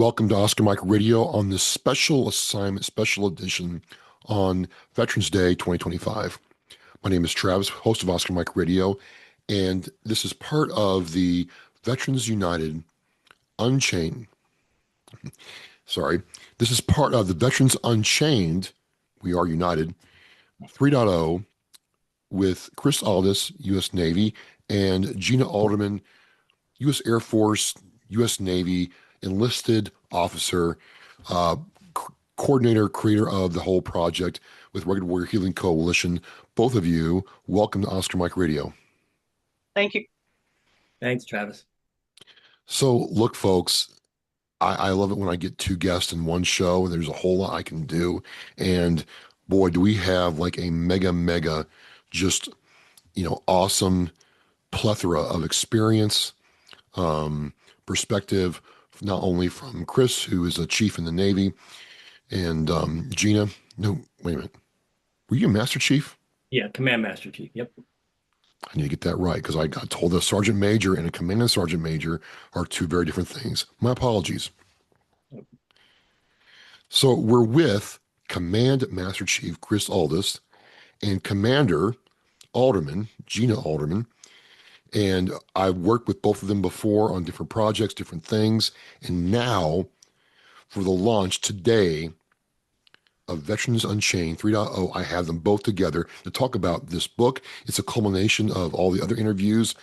Welcome to Oscar Mike Radio on this special assignment, special edition on Veterans Day 2025. My name is Travis, host of Oscar Mike Radio, and this is part of the Veterans United Unchained. This is part of the Veterans Unchained, We Are United 3.0 with Chris Aldis, U.S. Navy, and Gina Alderman, U.S. Air Force, U.S. Navy, enlisted officer, coordinator, creator of the whole project with Rugged Warrior Healing Coalition. Both of you, welcome to Oscar Mike Radio. Thank you. Thanks, Travis. So look, folks, I love it when I get two guests in one show. There's a whole lot I can do. And boy, do we have like a mega, just, awesome plethora of experience, perspective, not only from Chris, who is a chief in the Navy, and Gina. No, wait a minute. Were you a Master Chief? Yeah, Command Master Chief. Yep. I need to get that right because I got told a Sergeant Major and a Command Sergeant Major are two very different things. My apologies. So we're with Command Master Chief Chris Aldis and Commander Alderman, Gina Alderman. And I've worked with both of them before on different projects, different things. And now for the launch today of Veterans Unchained 3.0, I have them both together to talk about this book. It's a culmination of all the other interviews.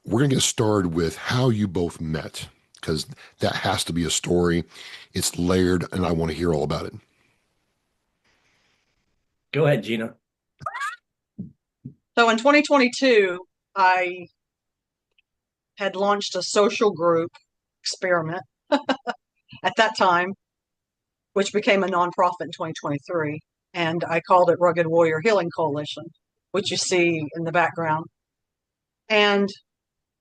We're going to get started with how you both met, because that has to be a story. It's layered, and I want to hear all about it. Go ahead, Gina. So in 2022, I had launched a social group experiment at that time, which became a nonprofit in 2023. And I called it Rugged Warrior Healing Coalition, which you see in the background. And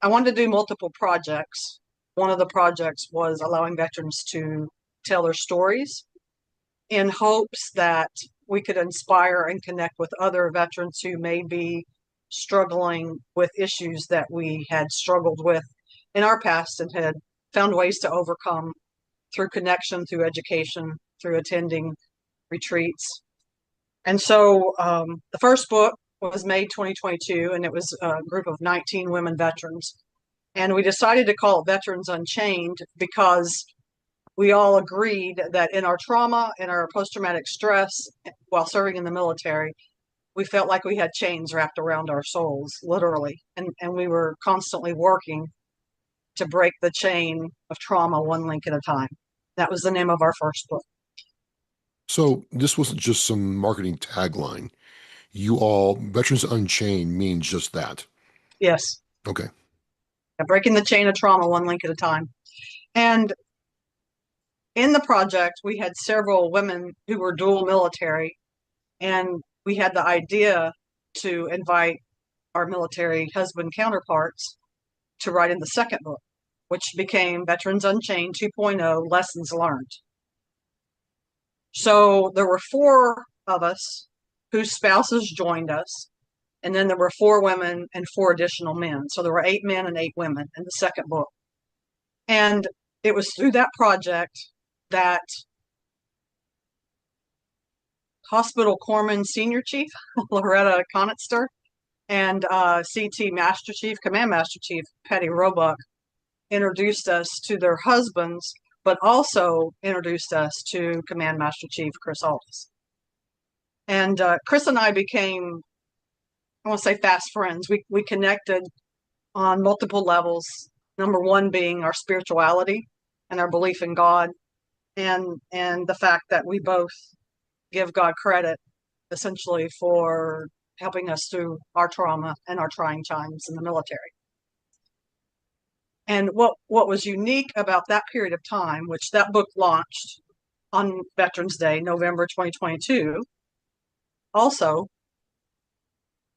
I wanted to do multiple projects. One of the projects was allowing veterans to tell their stories in hopes that we could inspire and connect with other veterans who may be struggling with issues that we had struggled with in our past and had found ways to overcome through connection, through education, through attending retreats. And so the first book was made 2022, and it was a group of 19 women veterans. And we decided to call it Veterans Unchained because we all agreed that in our trauma and our post-traumatic stress while serving in the military, we felt like we had chains wrapped around our souls, literally. And we were constantly working to break the chain of trauma one link at a time. That was the name of our first book. So this wasn't just some marketing tagline. You all, Veterans Unchained means just that. Yes. Okay. Breaking the chain of trauma one link at a time. And in the project, we had several women who were dual military, and we had the idea to invite our military husband counterparts to write in the second book, which became Veterans Unchained 2.0 Lessons Learned. So there were 4 of us whose spouses joined us, and then there were 4 women and 4 additional men. So there were 8 men and 8 women in the second book. And it was through that project that Hospital Corpsman Senior Chief Loretta Conitster and CT Master Chief, Command Master Chief Patty Roebuck introduced us to their husbands, but also introduced us to Command Master Chief Chris Aldis. And Chris and I became, I want to say, fast friends. We connected on multiple levels. Number one being our spirituality and our belief in God, and the fact that we both give God credit essentially for helping us through our trauma and our trying times in the military. And what was unique about that period of time, which that book launched on Veterans Day, November 2022, also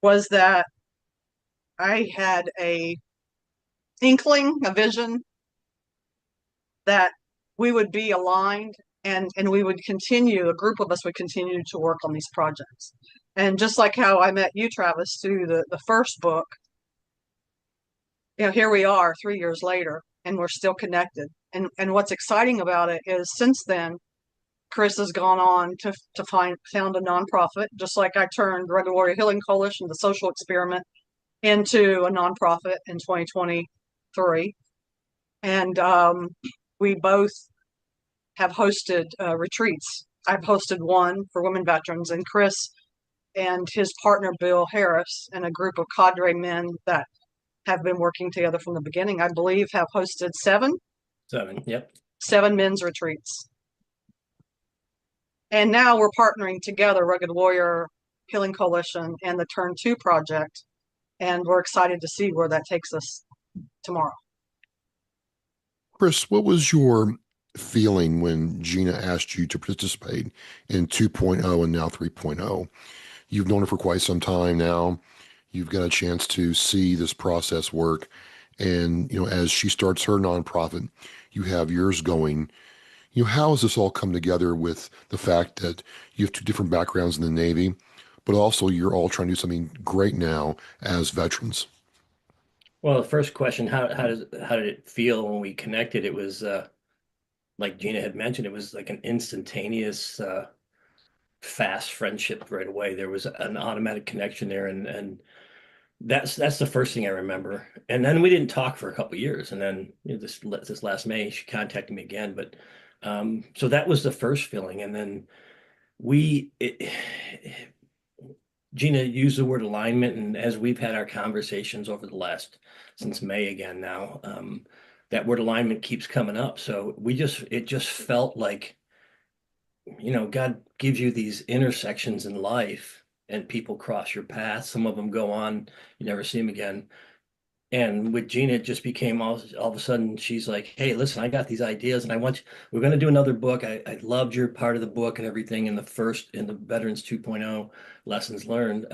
was that I had a inkling, a vision that we would be aligned and we would continue, a group of us would continue to work on these projects. And just like how I met you, Travis, through the first book, here we are 3 years later, and we're still connected. And what's exciting about it is since then, Chris has gone on to found a nonprofit, just like I turned Rugged Warrior Healing Coalition, the social experiment, into a nonprofit in 2023. And we both have hosted retreats. I've hosted one for women veterans, and Chris and his partner Bill Harris and a group of cadre men that have been working together from the beginning, I believe, have hosted seven Yep. men's retreats. And now we're partnering together, Rugged Warrior Healing Coalition and the Turn 2 Project, and we're excited to see where that takes us tomorrow. Chris, what was your feeling when Gina asked you to participate in 2.0 and now 3.0? You've known her for quite some time now. You've got a chance to see this process work. And, as she starts her nonprofit, you have yours going. How has this all come together with the fact that you have two different backgrounds in the Navy, but also you're all trying to do something great now as veterans? Well, the first question, how did it feel when we connected? It was like Gina had mentioned, it was like an instantaneous, fast friendship right away. There was an automatic connection there, and that's the first thing I remember. And then we didn't talk for a couple of years, and then this last May she contacted me again. But so that was the first feeling, and then we it, Gina used the word alignment, and as we've had our conversations over the last since May again now, that word alignment keeps coming up. So it just felt like, God gives you these intersections in life, and people cross your path. Some of them go on, you never see them again. And with Gina, it just became all of a sudden, she's like, "Hey, listen, I got these ideas, and we're going to do another book. I loved your part of the book and everything in the Veterans 2.0 lessons learned."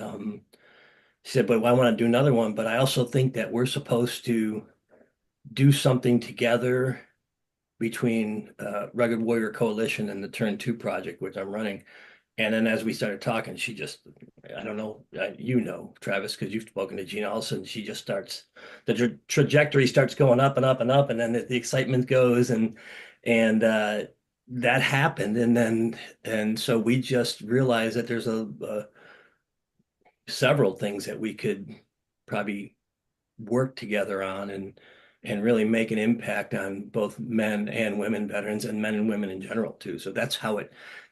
She said, "But I want to do another one. But I also think that we're supposed to do something together between Rugged Warrior Coalition and the Turn 2 project, which I'm running." And then as we started talking, she just, I don't know, Travis, because you've spoken to Gina, all of a sudden she just starts, the trajectory starts going up and up and up, and then the excitement goes, and that happened. And so we just realized that there's several things that we could probably work together on and really make an impact on both men and women veterans and men and women in general too. So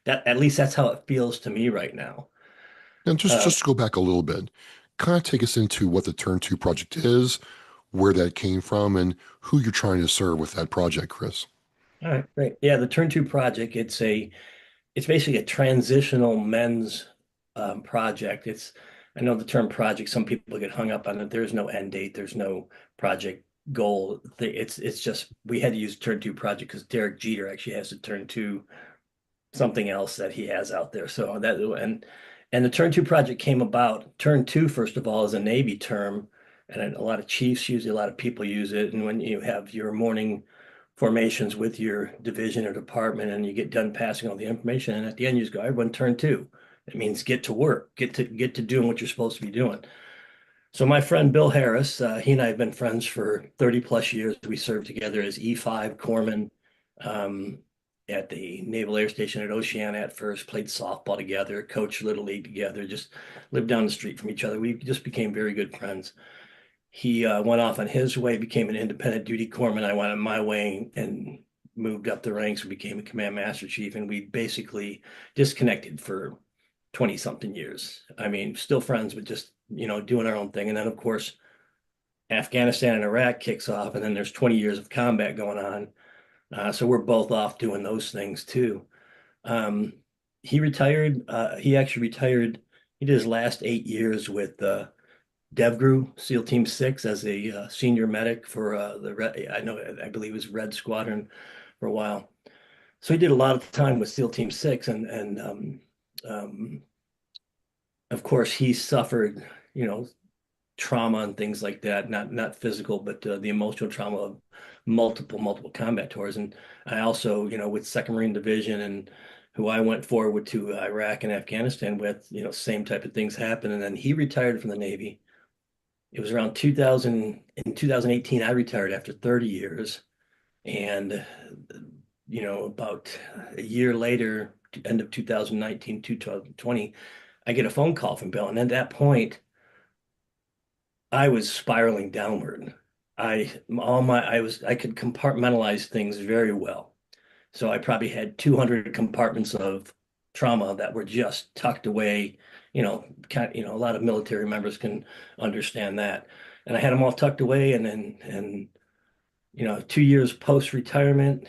at least that's how it feels to me right now. And just to go back a little bit, kind of take us into what the Turn 2 project is, where that came from, and who you're trying to serve with that project, Chris. All right, great. Yeah, the Turn 2 project, it's basically a transitional men's project. I know the term project, some people get hung up on it. There's no end date, there's no project goal. It's just we had to use Turn 2 project because Derek Jeter actually has to turn to something else that he has out there. So and the Turn 2 project came about. Turn 2, first of all, is a Navy term, and a lot of chiefs use it, a lot of people use it. And when you have your morning formations with your division or department, and you get done passing all the information, and at the end you just go, "Everyone turn 2." It means get to work, get to doing what you're supposed to be doing. So my friend Bill Harris, he and I have been friends for 30 plus years. We served together as E5 corpsmen um, at the Naval Air Station at Oceana at first, played softball together, coached Little League together, just lived down the street from each other. We just became very good friends. He went off on his way, became an independent duty corpsman. I went on my way and moved up the ranks and became a command master chief. And we basically disconnected for 20 something years. I mean, still friends, but just, doing our own thing. And then, of course, Afghanistan and Iraq kicks off, and then there's 20 years of combat going on. So we're both off doing those things too. He retired. He actually retired. He did his last 8 years with DevGru, SEAL Team 6, as a senior medic for the Red, I believe it was Red Squadron for a while. So he did a lot of time with SEAL Team 6, and of course he suffered, trauma and things like that, not physical, but the emotional trauma of multiple combat tours. And I also, with Second Marine Division and who I went forward to Iraq and Afghanistan with, same type of things happened. And then he retired from the Navy. It was around 2000, in 2018, I retired after 30 years. And, about a year later, end of 2019, 2020, I get a phone call from Bill. And at that point, I was spiraling downward. I could compartmentalize things very well. So I probably had 200 compartments of trauma that were just tucked away. A lot of military members can understand that. And I had them all tucked away. And 2 years post-retirement,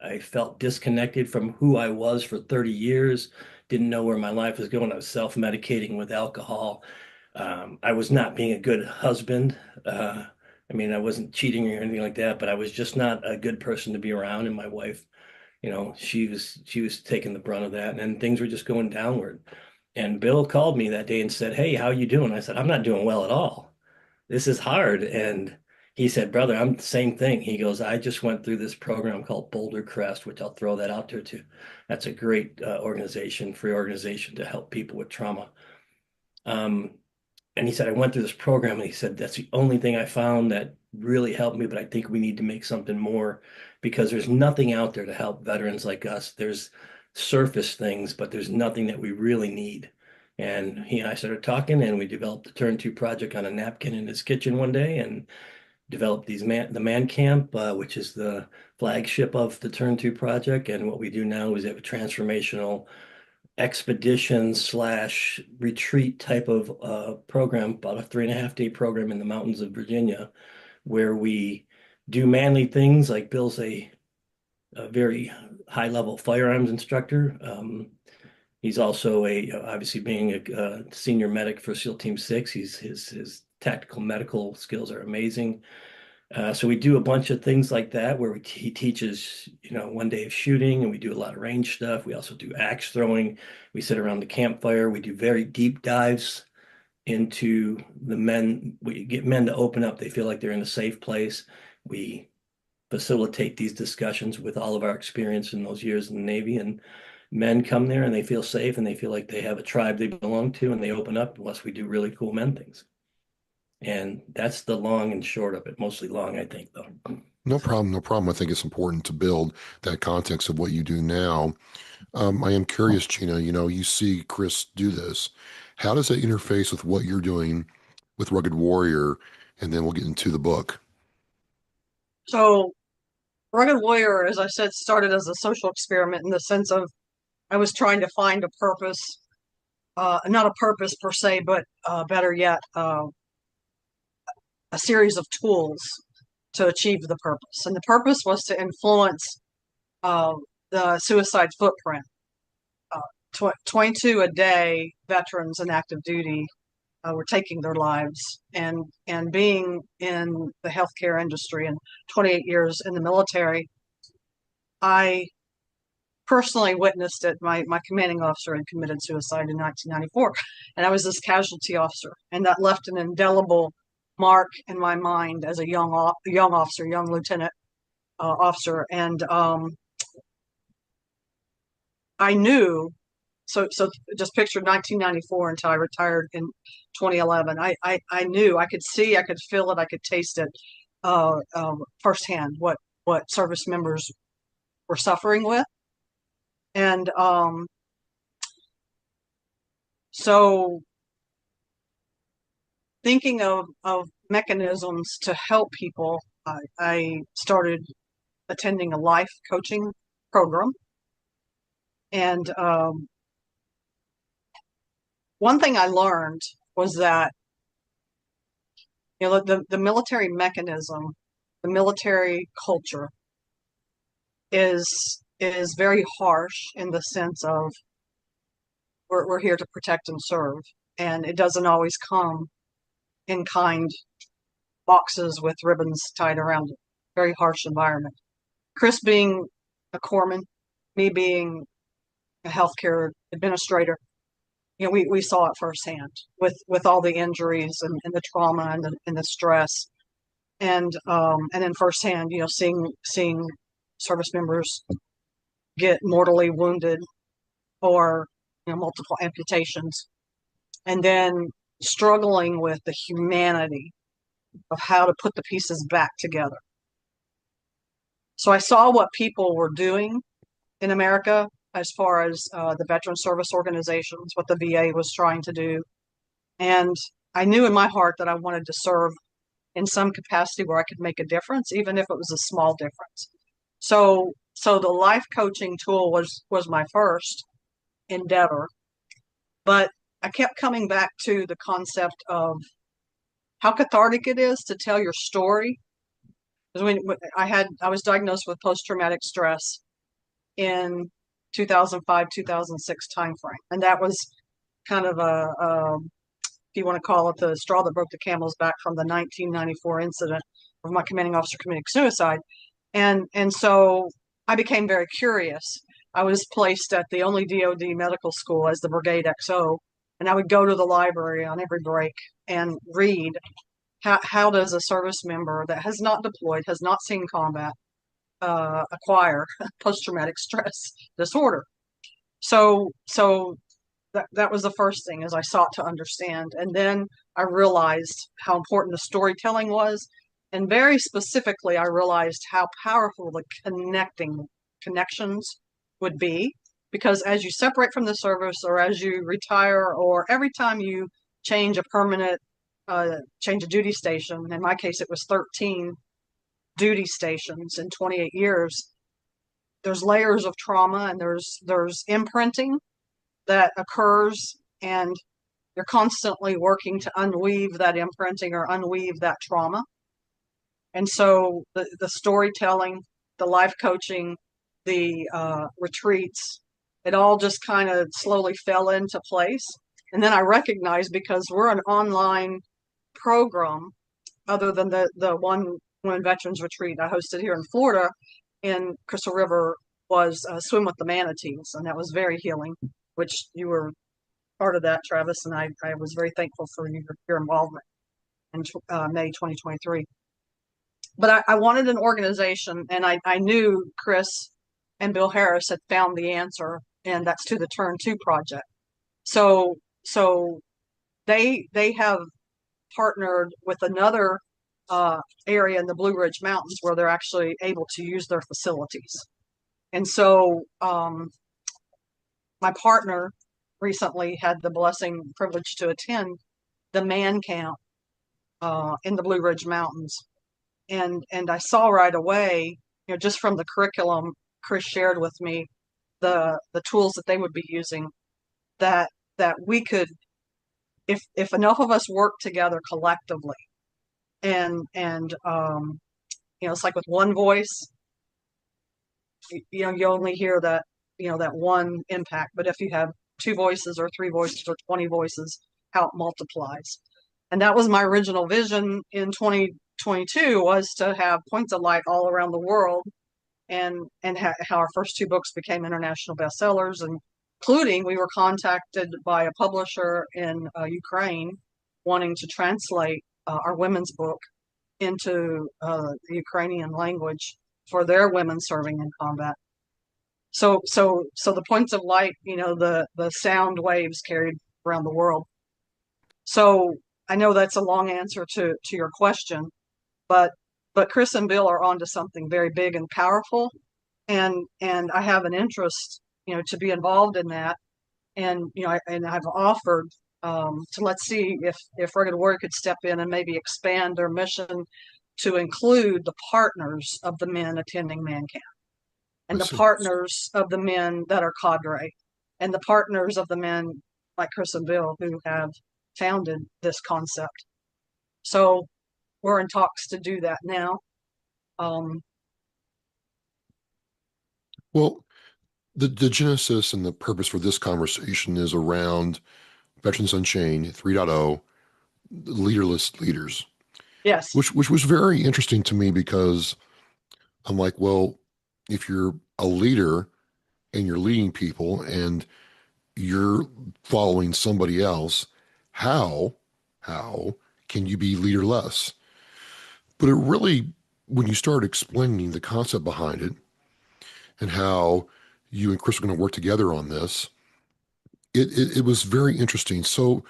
I felt disconnected from who I was for 30 years, didn't know where my life was going. I was self-medicating with alcohol. I was not being a good husband. I wasn't cheating or anything like that, but I was just not a good person to be around. And my wife, she was taking the brunt of that, and then things were just going downward. And Bill called me that day and said, "Hey, how you doing?" I said, "I'm not doing well at all. This is hard." And he said, "Brother, I'm the same thing." He goes, "I just went through this program called Boulder Crest, which I'll throw that out there too. That's a great free organization to help people with trauma." Um, and he said, "I went through this program," and he said, "That's the only thing I found that really helped me, but I think we need to make something more because there's nothing out there to help veterans like us. There's surface things, but there's nothing that we really need." And he and I started talking, and we developed the Turn 2 project on a napkin in his kitchen one day, and developed the Man Camp, which is the flagship of the Turn 2 project. And what we do now is have a transformational expedition slash retreat type of program, about a 3.5 day program in the mountains of Virginia, where we do manly things like Bill's a very high level firearms instructor. He's also obviously being a senior medic for SEAL Team 6. His tactical medical skills are amazing. So we do a bunch of things like that where he teaches, one day of shooting, and we do a lot of range stuff. We also do axe throwing. We sit around the campfire. We do very deep dives into the men. We get men to open up. They feel like they're in a safe place. We facilitate these discussions with all of our experience in those years in the Navy, and men come there and they feel safe and they feel like they have a tribe they belong to, and they open up unless we do really cool men things. And that's the long and short of it. Mostly long, I think, though. No problem, no problem. I think it's important to build that context of what you do now. I am curious, Gina, you see Chris do this. How does that interface with what you're doing with Rugged Warrior? And then we'll get into the book. So, Rugged Warrior, as I said, started as a social experiment in the sense of I was trying to find a purpose, not a purpose per se, but better yet, a series of tools to achieve the purpose. And the purpose was to influence the suicide footprint. 22 a day veterans in active duty were taking their lives, and being in the healthcare industry and 28 years in the military, I personally witnessed it. My commanding officer had committed suicide in 1994, and I was this casualty officer, and that left an indelible mark in my mind as a young officer, young lieutenant officer, and I knew. So just picture 1994 until I retired in 2011. I knew, I could see, I could feel it, I could taste it firsthand what service members were suffering with, and so thinking of mechanisms to help people, I started attending a life coaching program, and one thing I learned was that the military mechanism, the military culture is very harsh in the sense of we're here to protect and serve, and it doesn't always come in kind boxes with ribbons tied around it. Very harsh environment. Chris being a corpsman, me being a healthcare administrator, we saw it firsthand with all the injuries and the trauma and the stress, and then firsthand, seeing service members get mortally wounded or multiple amputations, and then struggling with the humanity of how to put the pieces back together. So I saw what people were doing in America as far as the veteran service organizations, what the VA was trying to do. And I knew in my heart that I wanted to serve in some capacity where I could make a difference, even if it was a small difference. So the life coaching tool was my first endeavor, but I kept coming back to the concept of how cathartic it is to tell your story. Because when I was diagnosed with post-traumatic stress in 2005, 2006 timeframe, and that was kind of if you want to call it the straw that broke the camel's back from the 1994 incident of my commanding officer committing suicide. And so I became very curious. I was placed at the only DoD medical school as the Brigade XO, and I would go to the library on every break and read how does a service member that has not deployed, has not seen combat, acquire post-traumatic stress disorder. So that was the first thing, as I sought to understand. And then I realized how important the storytelling was. And very specifically, I realized how powerful the connections would be. Because as you separate from the service, or as you retire, or every time you change a permanent, change a duty station, in my case, it was 13 duty stations in 28 years, there's layers of trauma, and there's imprinting that occurs, and you're constantly working to unweave that imprinting or unweave that trauma. And so the storytelling, the life coaching, the retreats, it all just kind of slowly fell into place. And then I recognized, because we're an online program, other than the one Women Veterans Retreat I hosted here in Florida in Crystal River, was Swim with the Manatees, and that was very healing, which you were part of that, Travis, and I was very thankful for your involvement in May 2023. But I wanted an organization, and I knew Chris and Bill Harris had found the answer, and that's to the Turn 2 project. So they have partnered with another area in the Blue Ridge Mountains where they're actually able to use their facilities. And so my partner recently had the privilege to attend the man camp in the Blue Ridge Mountains. And I saw right away, just from the curriculum Chris shared with me, the tools that they would be using, that we could, if enough of us work together collectively, and it's like with one voice, you only hear that, that one impact. But if you have two voices or three voices or 20 voices, how it multiplies. And that was my original vision in 2022, was to have points of light all around the world, and how our first two books became international bestsellers, and including we were contacted by a publisher in Ukraine wanting to translate our women's book into the Ukrainian language for their women serving in combat. So the points of light, the sound waves carried around the world. So I know that's a long answer to your question, but Chris and Bill are onto something very big and powerful, and I have an interest, to be involved in that, and I've offered to, let's see if Rugged Warrior could step in and maybe expand their mission to include the partners of the men attending man camp, and the partners of the men that are cadre, and the partners of the men like Chris and Bill who have founded this concept. So we're in talks to do that now. Well, the genesis and the purpose for this conversation is around Veterans Unchained 3.0, leaderless leaders. Yes. Which was very interesting to me, because I'm like, well, if you're a leader and you're leading people and you're following somebody else, how can you be leaderless? But it really, when you start explaining the concept behind it and how you and Chris are going to work together on this, it was very interesting. So,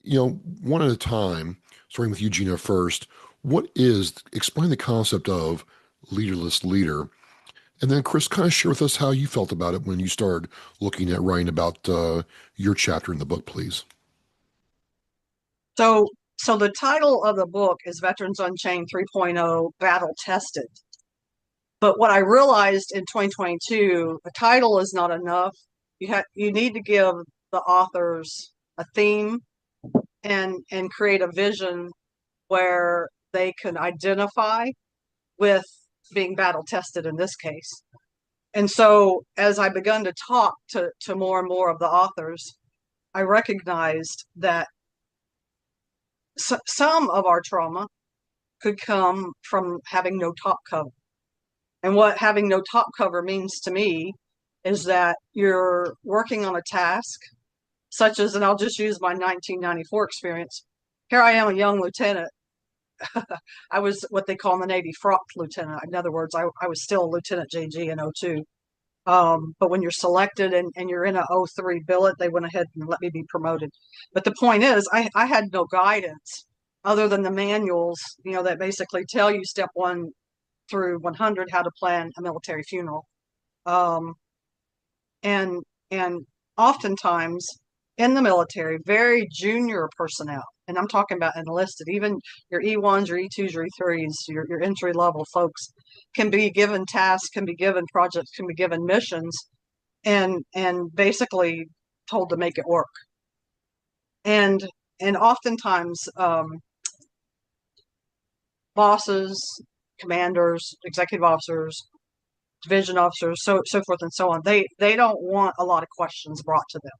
one at a time, starting with you, Gina, first, explain the concept of leaderless leader, And then, Chris, kind of share with us how you felt about it when you started looking at writing about your chapter in the book, please. So, so the title of the book is Veterans Unchained 3.0 Battle Tested. But what I realized in 2022, a title is not enough. You need to give the authors a theme and create a vision where they can identify with being battle tested in this case. And so as I begun to talk to more and more of the authors, I recognized that some of our trauma could come from having no top cover. And what having no top cover means to me is that you're working on a task, such as, and I'll just use my 1994 experience. Here I am, a young lieutenant. I was what they call in the Navy frocked lieutenant. In other words, I was still a Lieutenant JG in '02. But when you're selected and you're in a '03 billet, they went ahead and let me be promoted. But the point is, I had no guidance other than the manuals, that basically tell you step 1 through 100 how to plan a military funeral. Um, and and oftentimes in the military, very junior personnel, and I'm talking about enlisted, even your E1s, your E2s, your E3s, your entry level folks can be given tasks, can be given projects, can be given missions, and basically told to make it work. And oftentimes bosses, commanders, executive officers, division officers, so forth and so on, they don't want a lot of questions brought to them.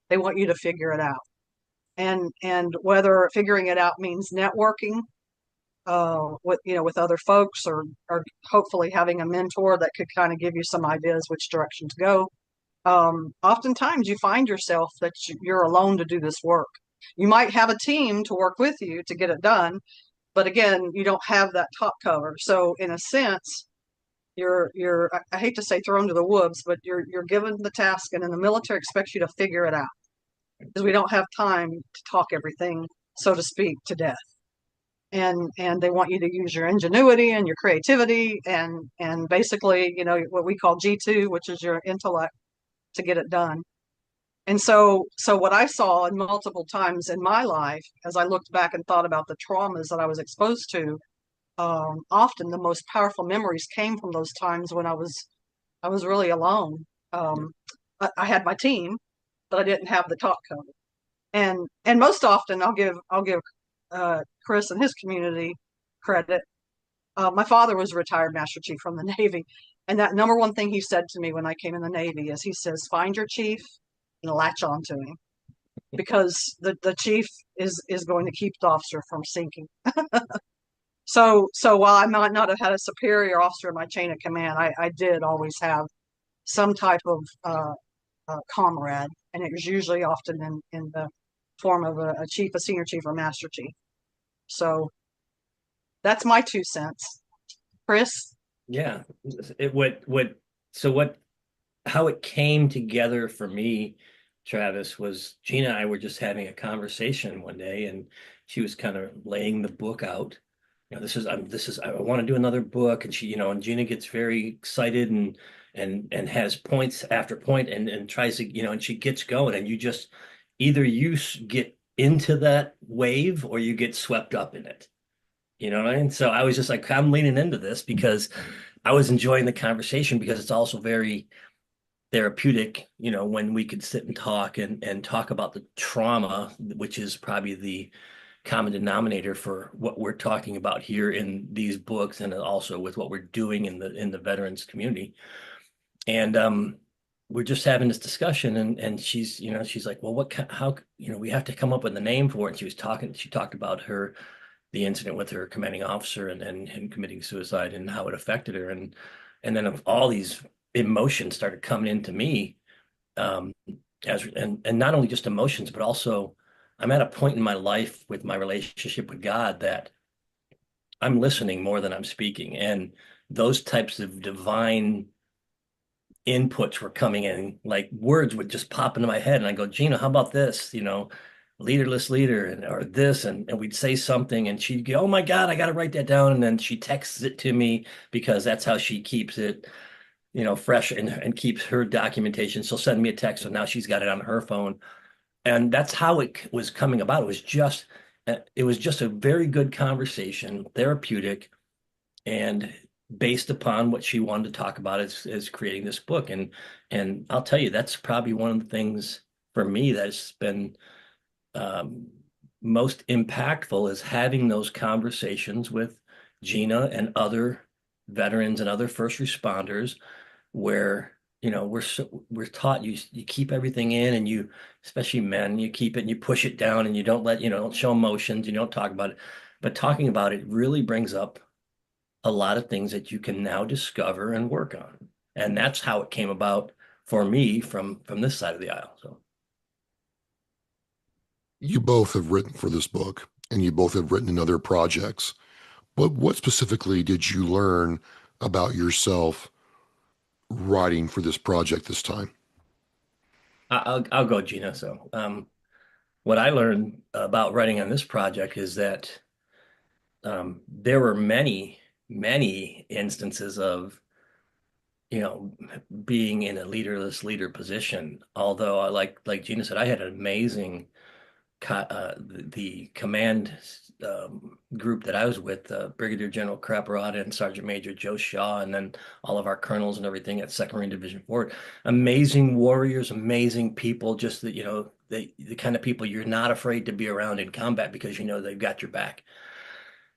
They want you to figure it out. And whether figuring it out means networking with other folks, or hopefully having a mentor that could kind of give you some ideas which direction to go. Oftentimes you find yourself that you're alone to do this work. You might have a team to work with you to get it done, but again, you don't have that top cover. So in a sense, you're I hate to say thrown to the wolves, but you're given the task, and then the military expects you to figure it out, because we don't have time to talk everything, so to speak, to death. And they want you to use your ingenuity and your creativity and basically, what we call G2, which is your intellect, to get it done. And so what I saw in multiple times in my life, as I looked back and thought about the traumas that I was exposed to, often the most powerful memories came from those times when I was really alone. I had my team, but I didn't have the top cover. And most often I'll give Chris and his community credit. My father was a retired Master Chief from the Navy, and that number one thing he said to me when I came in the Navy is, he says, find your chief and latch on to him, because the chief is going to keep the officer from sinking. So while I might not have had a superior officer in my chain of command, I did always have some type of comrade, and it was usually often in the form of a chief, a senior chief, or master chief. So that's my 2 cents. Chris? Yeah. How it came together for me, Travis, was Gina and I were just having a conversation one day, and she was kind of laying the book out. I want to do another book. And she, and Gina gets very excited and has points after point and tries to, and she gets going, and either you get into that wave or you get swept up in it. You know what I mean? So I was just like, I'm leaning into this because I was enjoying the conversation, because it's also very therapeutic, when we could sit and talk and talk about the trauma, which is probably the common denominator for what we're talking about here in these books, and also with what we're doing in the veterans community. And we're just having this discussion, and she's like, well, how we have to come up with a name for it. And she talked about the incident with her commanding officer and him committing suicide and how it affected her. And then all these emotions started coming into me, and not only just emotions, but also I'm at a point in my life with my relationship with God that I'm listening more than I'm speaking. And those types of divine inputs were coming in, like words would just pop into my head. And I go, Gina, how about this? Leaderless leader, or this, and we'd say something, and she'd go, oh my God, I got to write that down. And then she texts it to me, because that's how she keeps it. fresh and keeps her documentation. She'll send me a text, so now she's got it on her phone. And that's how it was coming about. It was just a very good conversation, therapeutic, and based upon what she wanted to talk about is creating this book. And I'll tell you, that's probably one of the things for me that's been um, most impactful is having those conversations with Gina and other veterans and other first responders where we're taught you keep everything in, and you, especially men, you keep it and you push it down, and you don't show emotions, you don't talk about it. But talking about it really brings up a lot of things that you can now discover and work on. And that's how it came about for me from this side of the aisle. So You both have written for this book, and you both have written in other projects. But what specifically did you learn about yourself writing for this project this time? I'll go, Gina. So what I learned about writing on this project is that there were many instances of being in a leaderless leader position. Although like Gina said, I had an amazing the command group that I was with, Brigadier General Caparata and Sergeant Major Joe Shaw, and then all of our colonels and everything at Second Marine Division Forward. Amazing warriors, amazing people. Just that the kind of people you're not afraid to be around in combat because they've got your back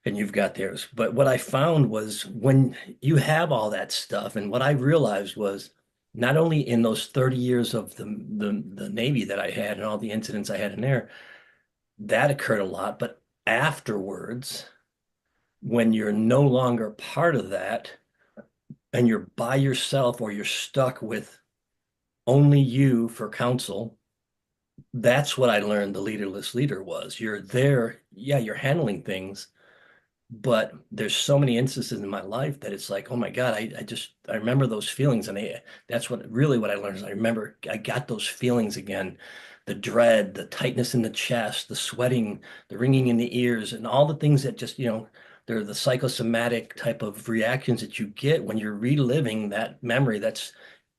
and you've got theirs. But what I found was when you have all that stuff, and what I realized was not only in those 30 years of the Navy that I had and all the incidents I had in there, that occurred a lot, but afterwards, when you're no longer part of that and you're by yourself or you're stuck with only you for counsel, that's what I learned the leaderless leader was. You're there, yeah, you're handling things, but there's so many instances in my life that it's like, oh my God, I remember those feelings. And that's what I learned is I remember I got those feelings again, the dread, the tightness in the chest, the sweating, the ringing in the ears, and all the things that just, they're the psychosomatic type of reactions that you get when you're reliving that memory that's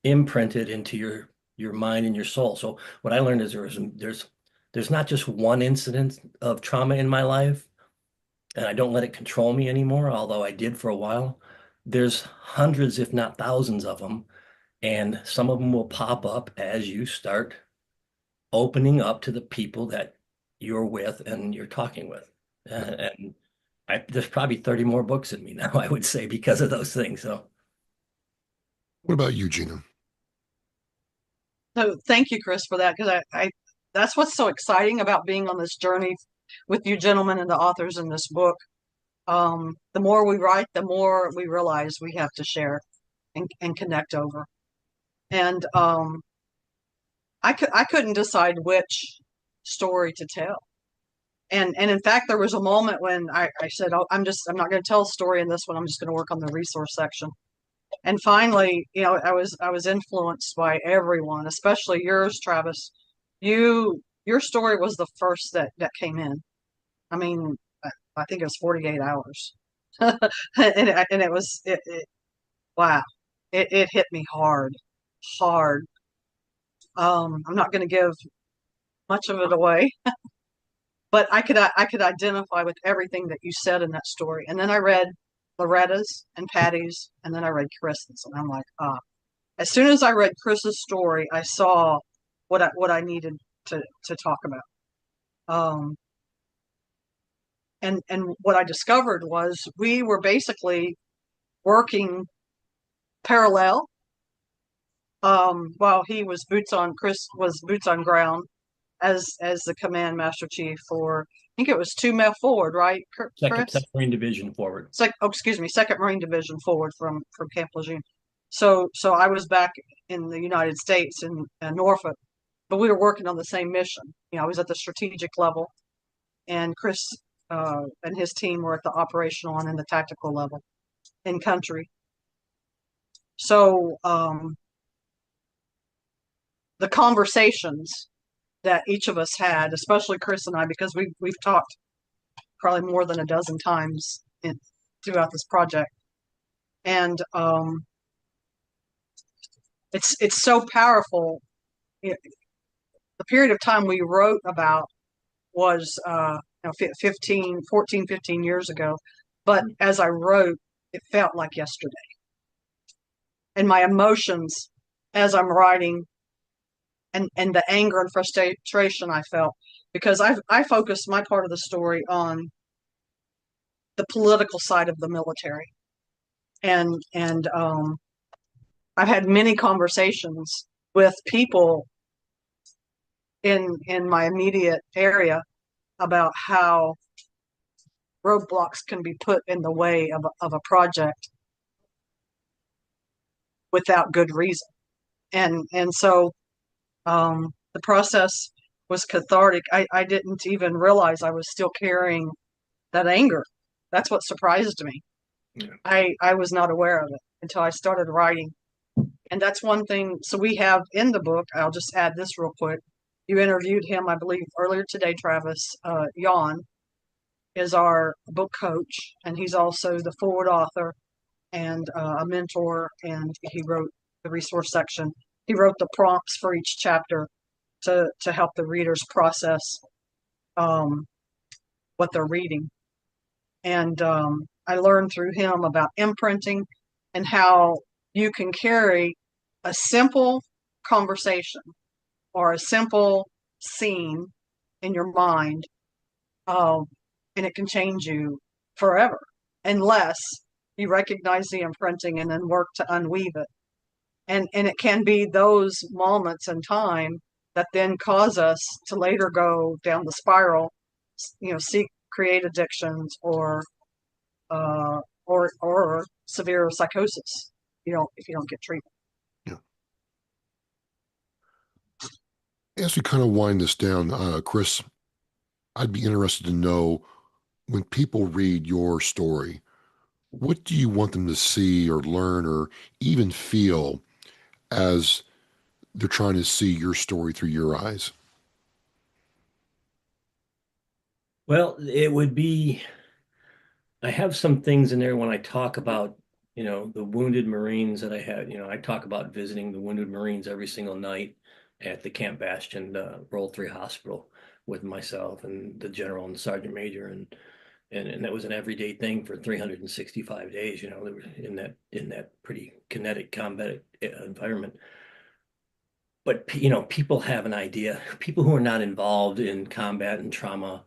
imprinted into your mind and your soul. So what I learned is there's not just one incident of trauma in my life, and I don't let it control me anymore, although I did for a while. There's hundreds, if not thousands of them, and some of them will pop up as you start opening up to the people that you're with and you're talking with. And there's probably 30 more books in me now, I would say, because of those things. So What about you, Gina? So thank you, Chris, for that, because I that's what's so exciting about being on this journey with you gentlemen and the authors in this book. The more we write, the more we realize we have to share and connect over. And I couldn't decide which story to tell. And in fact, there was a moment when I said, oh, I'm not going to tell a story in this one. I'm just going to work on the resource section. And finally, I was influenced by everyone, especially yours, Travis. Your story was the first that came in. I mean, I think it was 48 hours. And wow, it hit me hard. I'm not going to give much of it away, but I could identify with everything that you said in that story. And then I read Loretta's and Patty's, and then I read Chris's, and I'm like, ah. As soon as I read Chris's story, I saw what I needed to talk about. Um, and what I discovered was we were basically working parallel. While Chris was boots on ground as the command master chief for, I think it was 2 MEF forward, right, Chris? second Marine Division forward. Excuse me, Second Marine Division forward from Camp Lejeune. So I was back in the United States in Norfolk, but we were working on the same mission. I was at the strategic level, and Chris and his team were at the operational and in the tactical level in country. So the conversations that each of us had, especially Chris and I, because we've talked probably more than a dozen times throughout this project, and it's so powerful. It, the period of time we wrote about was 15 years ago. But as I wrote, it felt like yesterday. And my emotions as I'm writing and the anger and frustration I felt, because I focused my part of the story on the political side of the military. And I've had many conversations with people in my immediate area about how roadblocks can be put in the way of a project without good reason. And so the process was cathartic. I didn't even realize I was still carrying that anger. That's what surprised me. Yeah. I was not aware of it until I started writing. And that's one thing. So we have in the book, I'll just add this real quick. You interviewed him, I believe, earlier today, Travis. Jan is our book coach, and he's also the forward author and a mentor, and he wrote the resource section. He wrote the prompts for each chapter to help the readers process what they're reading. And I learned through him about imprinting and how you can carry a simple conversation or a simple scene in your mind, and it can change you forever unless you recognize the imprinting and then work to unweave it. And it can be those moments in time that then cause us to later go down the spiral, seek create addictions or severe psychosis. If you don't get treatment. Yeah. As we kind of wind this down, Chris, I'd be interested to know, when people read your story, what do you want them to see or learn or even feel as they're trying to see your story through your eyes? Well, it would be, I have some things in there when I talk about, the wounded Marines that I had. I talk about visiting the wounded Marines every single night at the Camp Bastion Roll 3 Hospital with myself and the general and sergeant major, and that was an everyday thing for 365 days. They were in that pretty kinetic combat environment. But people have an idea. People who are not involved in combat and trauma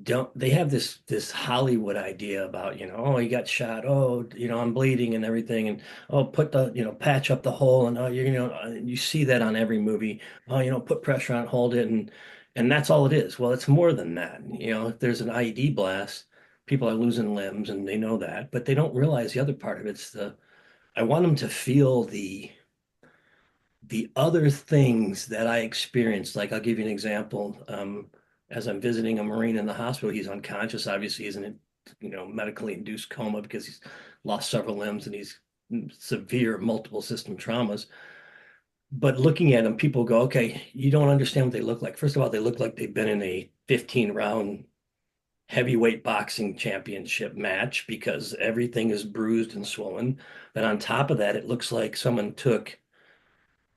don't, they have this Hollywood idea about, oh, he got shot, oh, I'm bleeding and everything, and oh, put the, patch up the hole, and oh, you see that on every movie. Oh, put pressure on, hold it, and that's all it is. Well, it's more than that. If there's an IED blast, people are losing limbs, and they know that, but they don't realize the other part of it's I want them to feel the other things that I experienced. Like, I'll give you an example. As I'm visiting a Marine in the hospital, he's unconscious. Obviously, he's in a medically induced coma because he's lost several limbs and he's severe multiple system traumas. But looking at him, people go, okay, you don't understand what they look like. First of all, they look like they've been in a 15-round heavyweight boxing championship match because everything is bruised and swollen. But on top of that, it looks like someone took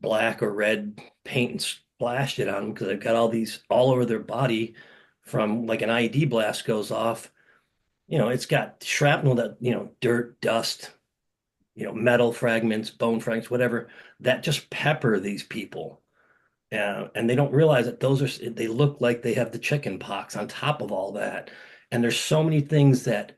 black or red paint and splashed it on them because they've got all these all over their body from, like, an IED blast goes off. It's got shrapnel that, dirt, dust, metal fragments, bone fragments, whatever, that just pepper these people. And they don't realize that they look like they have the chicken pox on top of all that. And there's so many things that,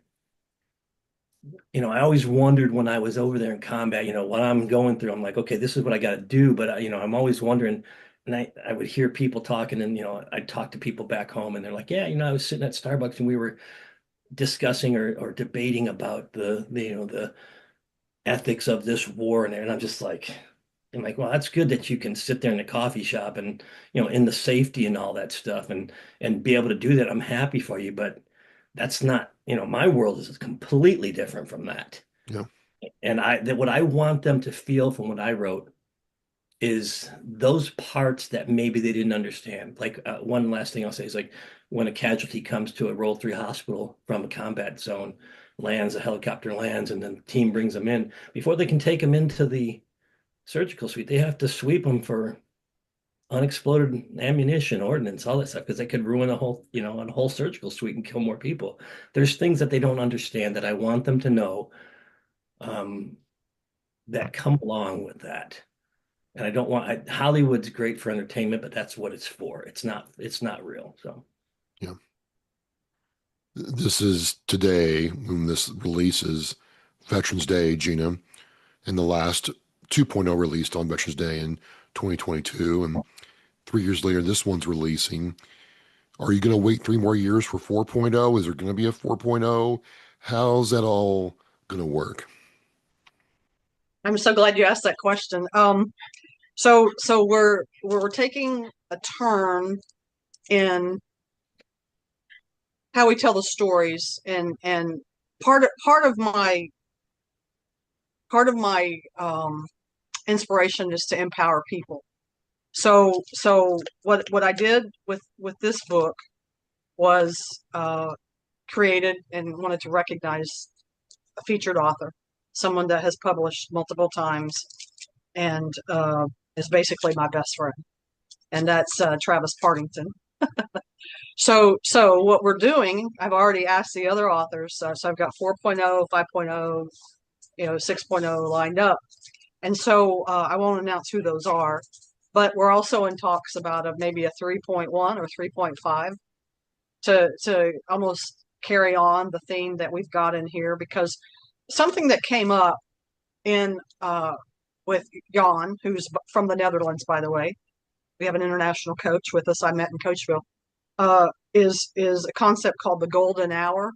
I always wondered when I was over there in combat, what I'm going through. I'm like, okay, this is what I got to do. But, I'm always wondering, and I would hear people talking, and, I'd talk to people back home and they're like, yeah, I was sitting at Starbucks and we were discussing or debating about the ethics of this war. And I'm just like, well, that's good that you can sit there in the coffee shop and, in the safety and all that stuff and be able to do that. I'm happy for you, but that's not, my world is completely different from that. Yeah. And what I want them to feel from what I wrote is those parts that maybe they didn't understand. Like, one last thing I'll say is, like, when a casualty comes to a Roll 3 hospital from a combat zone, lands, a helicopter lands, and then the team brings them in. Before they can take them into the surgical suite. They have to sweep them for unexploded ammunition, ordnance, all that stuff, because they could ruin a whole, a whole surgical suite and kill more people. There's things that they don't understand that I want them to know, that come along with that. And I don't want Hollywood's great for entertainment, but that's what it's for. It's not real. So Yeah. This is today, when this releases, Veterans Day, Gina, and the last 2.0 released on Veterans Day in 2022. And 3 years later, this one's releasing. Are you going to wait 3 more years for 4.0? Is there going to be a 4.0? How's that all going to work? I'm so glad you asked that question. So we're taking a turn in how we tell the stories, and part of my inspiration is to empower people. So what I did with this book was created and wanted to recognize a featured author, someone that has published multiple times and is basically my best friend, and that's Travis Partington. So what we're doing, I've already asked the other authors, so I've got 4.0, 5.0, 6.0 lined up. And so I won't announce who those are, but we're also in talks about maybe a 3.1 or 3.5 to almost carry on the theme that we've got in here, because something that came up in with Jan, who's from the Netherlands, by the way. We have an international coach with us I met in Coachville. Is a concept called the golden hour.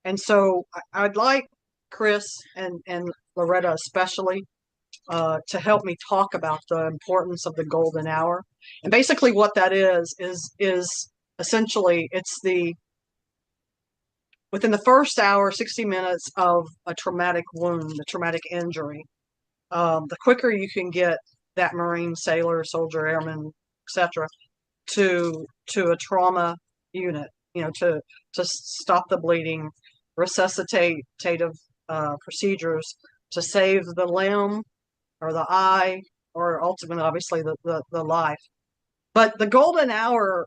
And so I'd like Chris and Loretta especially to help me talk about the importance of the golden hour. And basically what that is essentially it's within the first hour, 60 minutes of a traumatic wound, a traumatic injury, the quicker you can get that Marine, sailor, soldier, airman, etc., to a trauma unit, to stop the bleeding, resuscitative procedures to save the limb or the eye, or ultimately, obviously, the life. But the golden hour,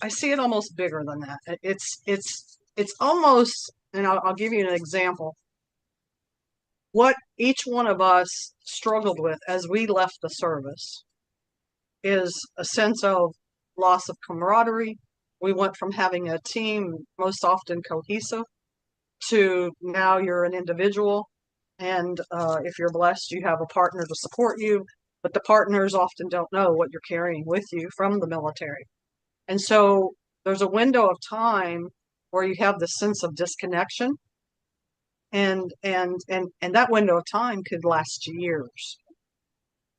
I see it almost bigger than that. It's almost, and I'll give you an example. What each one of us struggled with as we left the service is a sense of loss of camaraderie. We went from having a team, most often cohesive, to now you're an individual. And if you're blessed, you have a partner to support you, but the partners often don't know what you're carrying with you from the military. And so there's a window of time where you have this sense of disconnection, and that window of time could last years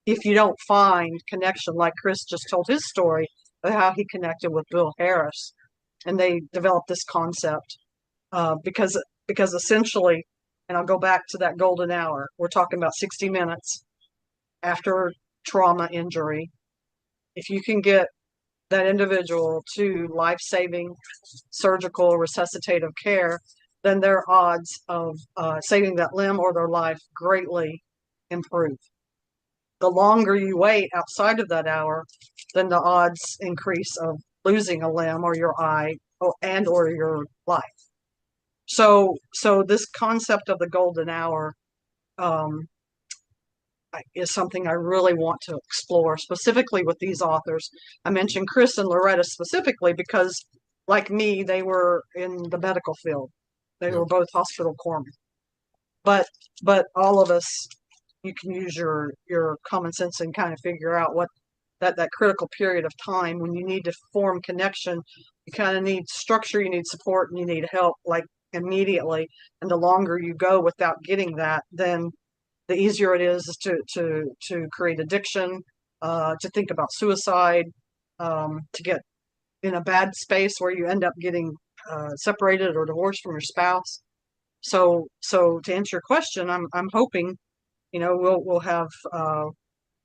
if you don't find connection, like Chris just told his story of how he connected with Bill Harris, and they developed this concept because essentially, and I'll go back to that golden hour, we're talking about 60 minutes after trauma injury. If you can get that individual to life-saving surgical resuscitative care, then their odds of saving that limb or their life greatly improve. The longer you wait outside of that hour, then the odds increase of losing a limb or your eye or your life. So this concept of the golden hour is something I really want to explore, specifically with these authors. I mentioned Chris and Loretta specifically because, like me, they were in the medical field. They were both hospital corpsmen. But all of us, you can use your common sense and kind of figure out what that critical period of time when you need to form connection. You kind of need structure, you need support, and you need help like immediately. And the longer you go without getting that, then the easier it is to create addiction, to think about suicide, to get in a bad space where you end up getting separated or divorced from your spouse. So to answer your question, I'm hoping, we'll have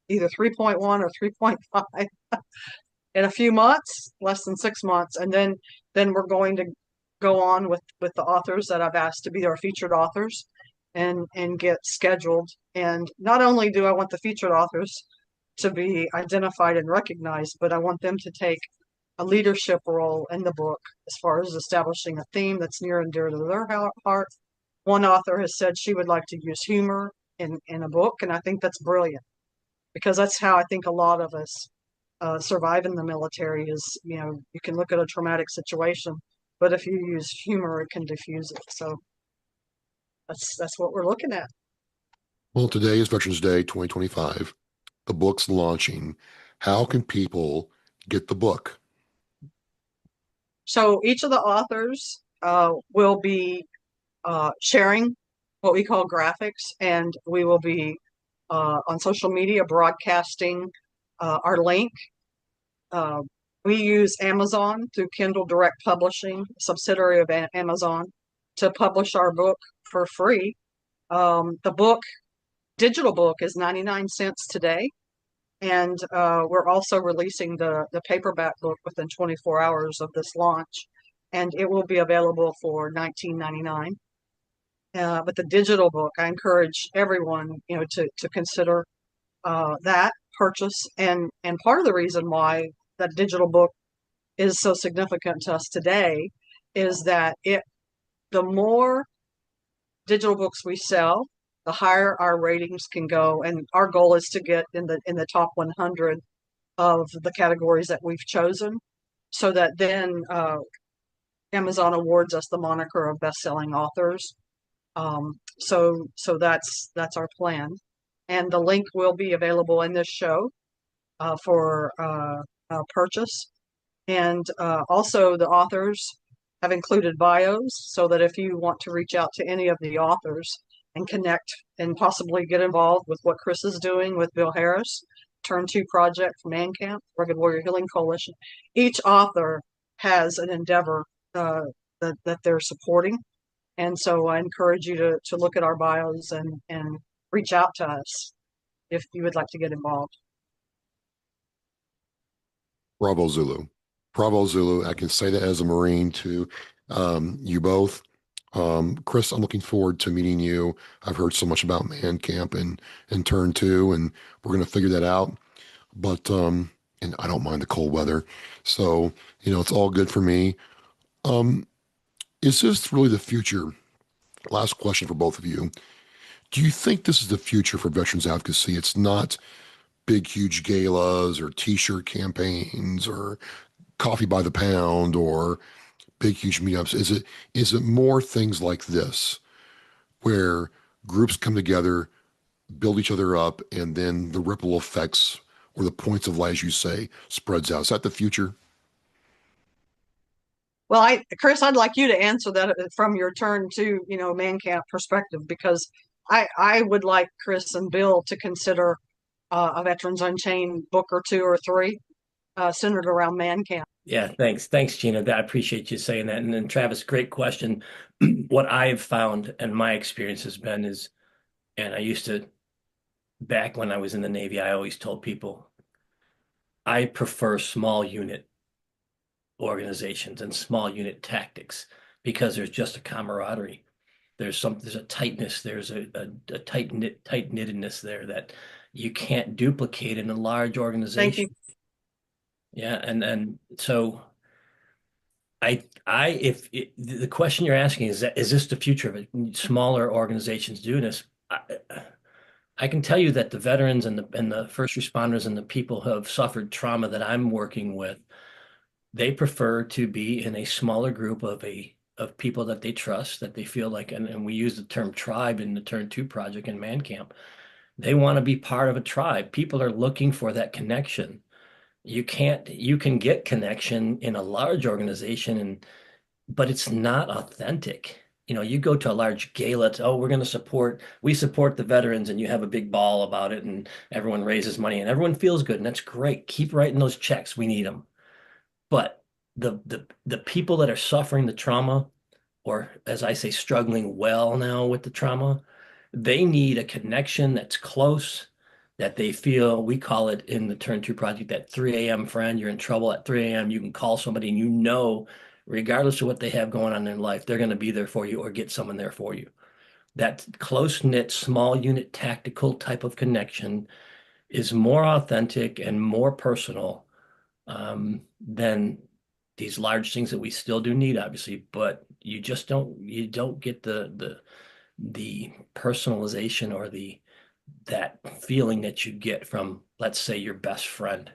either 3.1 or 3.5 in a few months, less than 6 months, and then we're going to go on with the authors that I've asked to be our featured authors, and get scheduled. And not only do I want the featured authors to be identified and recognized, but I want them to take a leadership role in the book as far as establishing a theme that's near and dear to their heart. One author has said she would like to use humor in a book, and I think that's brilliant, because that's how I think a lot of us survive in the military. Is, you can look at a traumatic situation, but if you use humor, it can diffuse it. So that's what we're looking at. Well, today is Veterans Day 2025. The book's launching. How can people get the book? So each of the authors will be sharing what we call graphics, and we will be on social media broadcasting our link. We use Amazon through Kindle Direct Publishing, subsidiary of Amazon, to publish our book for free. The digital book is 99 cents today. And we're also releasing the paperback book within 24 hours of this launch, and it will be available for $19.99. But the digital book, I encourage everyone, to consider that purchase. And part of the reason why that digital book is so significant to us today is that the more digital books we sell, the higher our ratings can go. And our goal is to get in the top 100 of the categories that we've chosen, so that then Amazon awards us the moniker of best-selling authors. So that's our plan, and the link will be available in this show for purchase. And also the authors have included bios, so that if you want to reach out to any of the authors and connect and possibly get involved with what Chris is doing with Bill Harris, Turn 2 Project, Man Camp, Rugged Warrior Healing Coalition, each author has an endeavor that they're supporting. And so I encourage you to look at our bios and reach out to us if you would like to get involved. Bravo Zulu. Bravo Zulu. I can say that as a Marine to you both. Chris, I'm looking forward to meeting you. I've heard so much about Man Camp and Turn 2, and we're going to figure that out. But and I don't mind the cold weather, so it's all good for me. Um, is this really the future? Last question for both of you. Do you think this is the future for veterans advocacy? It's not big, huge galas or T-shirt campaigns or coffee by the pound or big, huge meetups. Is it more things like this where groups come together, build each other up, and then the ripple effects or the points of light, as you say, spreads out? Is that the future? Well, Chris, I'd like you to answer that from your Turn 2, Man Camp perspective, because I would like Chris and Bill to consider a Veterans Unchained book or two or three centered around Man Camp. Yeah, thanks, Gina. I appreciate you saying that. And then Travis, great question. What I've found and my experience has been is, and I used to, back when I was in the Navy, I always told people I prefer small unit organizations and small unit tactics, because there's just a camaraderie. There's a tightness, there's a tight knittedness there that you can't duplicate in a large organization. Thank you. Yeah, and so if the question you're asking is this the future of it? Smaller organizations doing this? I can tell you that the veterans and the first responders and the people who have suffered trauma that I'm working with, they prefer to be in a smaller group of people that they trust, that they feel like, and we use the term tribe in the Turn 2 Project and Man Camp. They want to be part of a tribe. People are looking for that connection. You can get connection in a large organization, but it's not authentic. You go to a large gala, we support the veterans, and you have a big ball about it, and everyone raises money and everyone feels good, and that's great. Keep writing those checks. We need them. But the people that are suffering the trauma, or as I say, struggling well now with the trauma, they need a connection that's close, that they feel, we call it in the Turn 2 Project, that 3 a.m. friend. You're in trouble at 3 a.m. You can call somebody, and regardless of what they have going on in their life, they're going to be there for you or get someone there for you. that close-knit, small unit tactical type of connection is more authentic and more personal than these large things that we still do need, obviously, but you don't get the personalization or that feeling that you get from, let's say, your best friend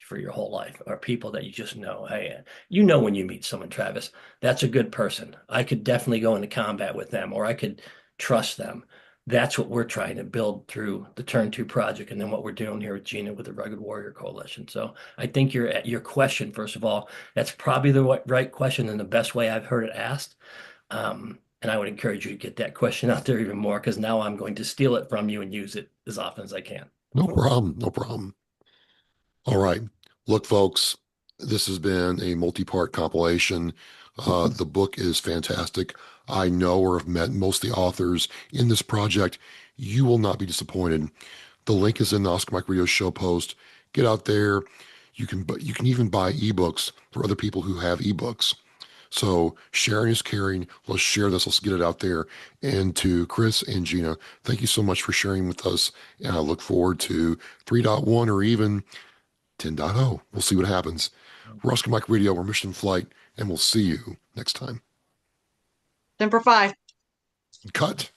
for your whole life, or people that you just know. Hey, you know, when you meet someone, Travis, that's a good person. I could definitely go into combat with them, or I could trust them. That's what we're trying to build through the Turn 2 project, and then what we're doing here with Gina with the Rugged Warrior Coalition. So I think your question, first of all, that's probably the right question and the best way I've heard it asked. And I would encourage you to get that question out there even more, because now I'm going to steal it from you and use it as often as I can. No problem. No problem. All right. Look, folks, this has been a multi-part compilation. The book is fantastic. I know or have met most of the authors in this project. You will not be disappointed. The link is in the Oscar Mike Radio show post. Get out there. You can even buy ebooks for other people who have ebooks. So sharing is caring. Let's share this. Let's get it out there. And to Chris and Gina, thank you so much for sharing with us. And I look forward to 3.1 or even 10.0. We'll see what happens. We're Oscar Mike Radio. We're Mission Flight, and we'll see you next time. Semper Fi. Cut.